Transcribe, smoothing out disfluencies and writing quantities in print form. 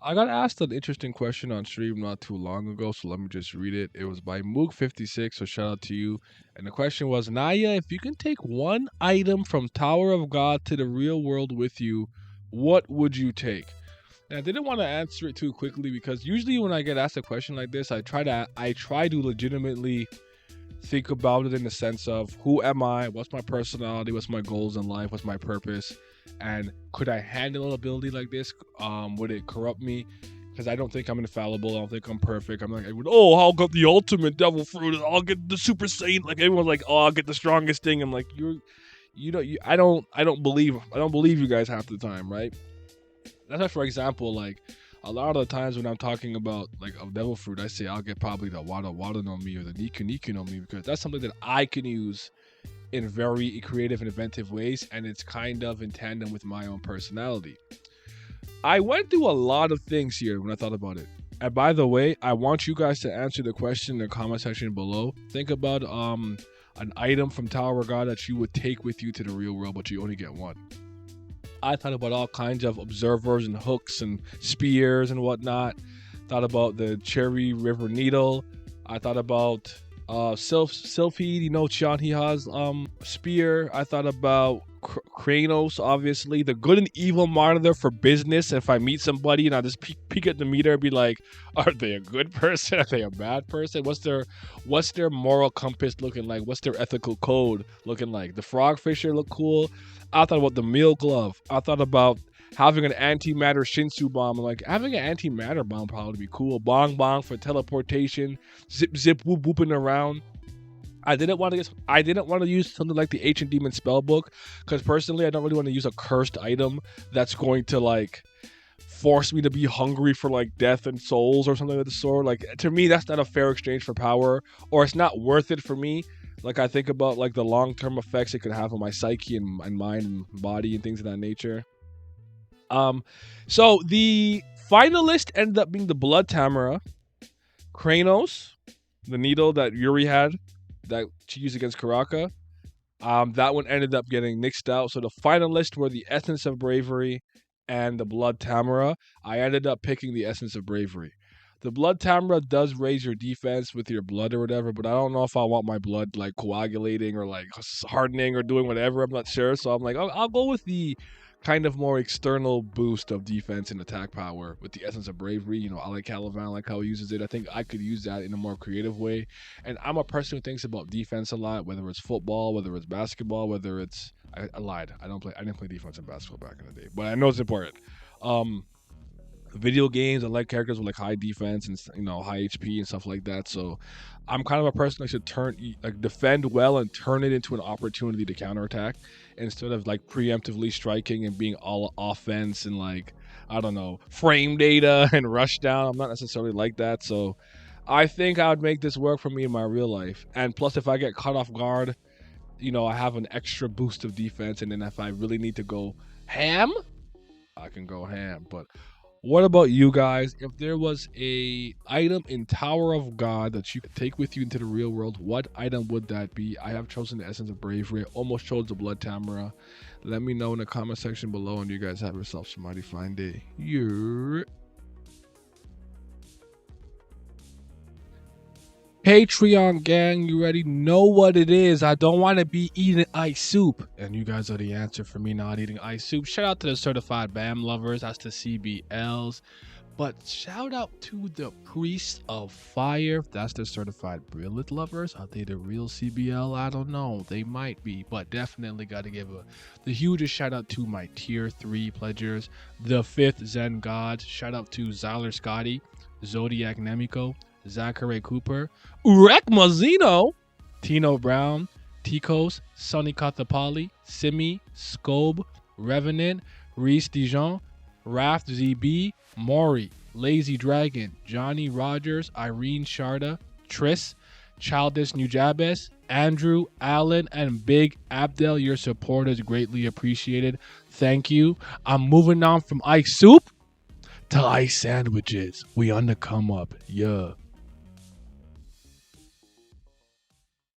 I got asked an interesting question on stream not too long ago, so let me just read it. It was by Moog56, so shout out to you. And the question was, Naya, if you can take one item from Tower of God to the real world with you, what would you take? And I didn't want to answer it too quickly because usually when I get asked a question like this, I try to legitimately think about it in the sense of who am I, what's my personality, what's my goals in life, what's my purpose, and could I handle an ability like this? Would it corrupt me? Because I don't think I'm infallible. I don't think I'm perfect. I'm like, oh, I'll get the ultimate devil fruit. I'll get the super saiyan. Like everyone's like, oh, I'll get the strongest thing. I'm like, I don't believe you guys half the time, right? That's why, for example, like a lot of the times when I'm talking about like a devil fruit, I say I'll get probably the Wada Wada no Mi or the Niku Niku no Mi because that's something that I can use in very creative and inventive ways, and it's kind of in tandem with my own personality. I went through a lot of things here when I thought about it. And by the way, I want you guys to answer the question in the comment section below. Think about an item from Tower of God that you would take with you to the real world, but you only get one. I thought about all kinds of observers and hooks and spears and whatnot. Thought about the Cherry River Needle. I thought about Sylphid, Chianhi's spear. I thought about Kranos, obviously. The good and evil monitor for business. If I meet somebody and I just peek at the meter and be like, are they a good person? Are they a bad person? What's their moral compass looking like? What's their ethical code looking like? The frog fisher look cool. I thought about the meal glove. I thought about having an antimatter Shinsu bomb. Like having an antimatter bomb probably be cool. Bong bong for teleportation. Zip zip whoop whooping around. I didn't want to use something like the Ancient Demon Spellbook because personally I don't really want to use a cursed item that's going to like force me to be hungry for like death and souls or something of the sort. Like to me that's not a fair exchange for power, or it's not worth it for me. Like I think about like the long-term effects it could have on my psyche and mind and body and things of that nature. Um, so the finalist ended up being the Blood Tamara, Kranos, the needle that Yuri had that she used against Karaka. That one ended up getting nixed out. So the finalists were the Essence of Bravery and the Blood Tamara. I ended up picking the Essence of Bravery. The Blood Tamara does raise your defense with your blood or whatever, but I don't know if I want my blood like coagulating or like hardening or doing whatever. I'm not sure. So I'm like, I'll go with the kind of more external boost of defense and attack power with the Essence of Bravery. I like Caliban, I like how he uses it. I think I could use that in a more creative way. And I'm a person who thinks about defense a lot, whether it's football, whether it's basketball, whether it's I lied. I didn't play defense in basketball back in the day, but I know it's important. Um, Video games, I like characters with like high defense and high HP and stuff like that. So I'm kind of a person that should defend well and turn it into an opportunity to counterattack instead of like preemptively striking and being all offense and like I don't know, frame data and rush down. I'm not necessarily like that. So I think I would make this work for me in my real life. And plus if I get caught off guard, I have an extra boost of defense, and then if I really need to go ham, I can go ham. But what about you guys? If there was a item in Tower of God that you could take with you into the real world, what item would that be? I have chosen the Essence of Bravery. I almost chose the Blood Tamara. Let me know in the comment section below, and you guys have yourselves a mighty fine day. Yeah. Patreon gang, you already know what it is. I don't want to be eating ice soup. And you guys are the answer for me not eating ice soup. Shout out to the certified BAM lovers. That's the CBLs. But shout out to the priests of fire. That's the certified brilliant lovers. Are they the real CBL? I don't know. They might be. But definitely got to give the hugest shout out to my tier 3 pledgers. The 5th Zen Gods. Shout out to Zyler Scotty, Zodiac Nemiko, Zachary Cooper, Urek Mazzino, Tino Brown, Ticos, Sonny Kathapali, Simi, Scobe, Revenant, Reese Dijon, Raft ZB, Maury, Lazy Dragon, Johnny Rogers, Irene Sharda, Triss, Childish Nujabes, Andrew, Allen, and Big Abdel. Your support is greatly appreciated. Thank you. I'm moving on from ice soup to ice sandwiches. We on the come up. Yeah.